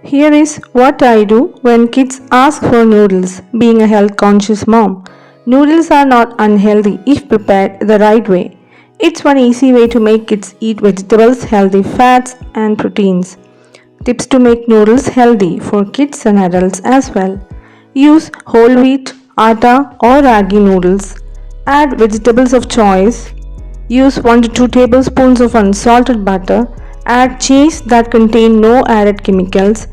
Here is what I do when kids ask for noodles, being a health conscious mom. Noodles are not unhealthy if prepared the right way. It's one easy way to make kids eat vegetables, healthy fats, and proteins. Tips to make noodles healthy for kids and adults as well. Use whole wheat, atta, or ragi noodles. Add vegetables of choice. Use 1 to 2 tablespoons of unsalted butter. Add cheese that contain no added chemicals.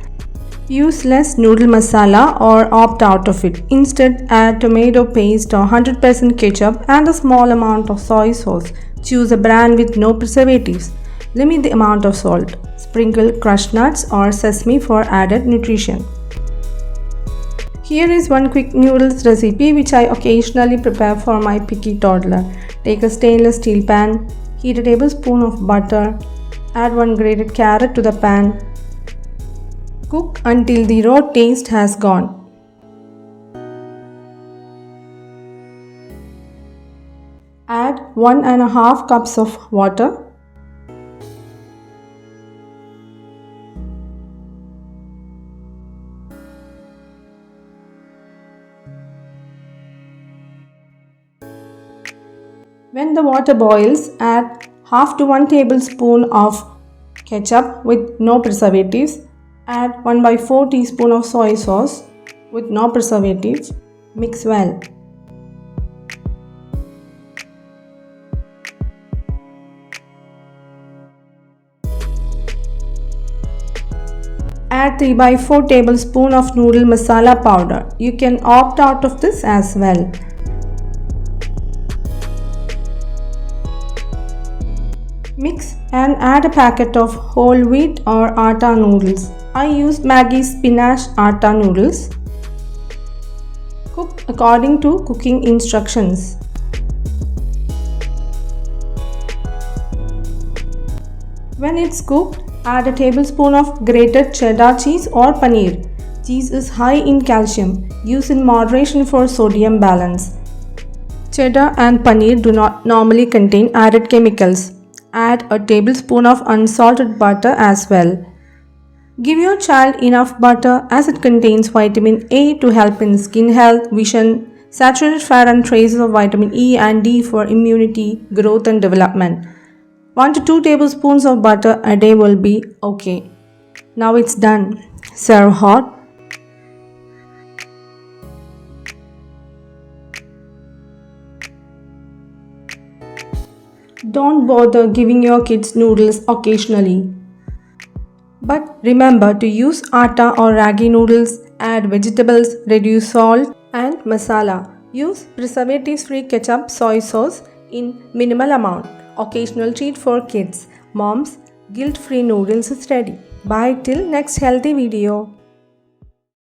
Use less noodle masala or opt out of it. Instead, add tomato paste or 100% ketchup and a small amount of soy sauce. Choose a brand with no preservatives. Limit the amount of salt. Sprinkle crushed nuts or sesame for added nutrition. Here is one quick noodles recipe which I occasionally prepare for my picky toddler. Take a stainless steel pan, heat a tablespoon of butter, add 1 grated carrot to the pan. Cook until the raw taste has gone. Add 1½ cups of water. When the water boils, add half to 1 tablespoon of ketchup with no preservatives. Add 1/4 teaspoon of soy sauce with no preservatives. Mix well. Add 3/4 tablespoon of noodle masala powder. You can opt out of this as well. Mix and add a packet of whole wheat or atta noodles. I use Maggi spinach atta noodles. Cook according to cooking instructions. When it's cooked, add a tablespoon of grated cheddar cheese or paneer. Cheese is high in calcium. Use in moderation for sodium balance. Cheddar and paneer do not normally contain added chemicals. Add a tablespoon of unsalted butter as well. Give your child enough butter as it contains vitamin A to help in skin health, vision, saturated fat and traces of vitamin E and D for immunity, growth and development. 1 to 2 tablespoons of butter a day will be okay. Now it's done. Serve hot. Don't bother giving your kids noodles occasionally. But remember to use atta or ragi noodles, add vegetables, reduce salt and masala. Use preservatives-free ketchup, soy sauce in minimal amount. Occasional treat for kids. Moms, guilt-free noodles is ready. Bye till next healthy video.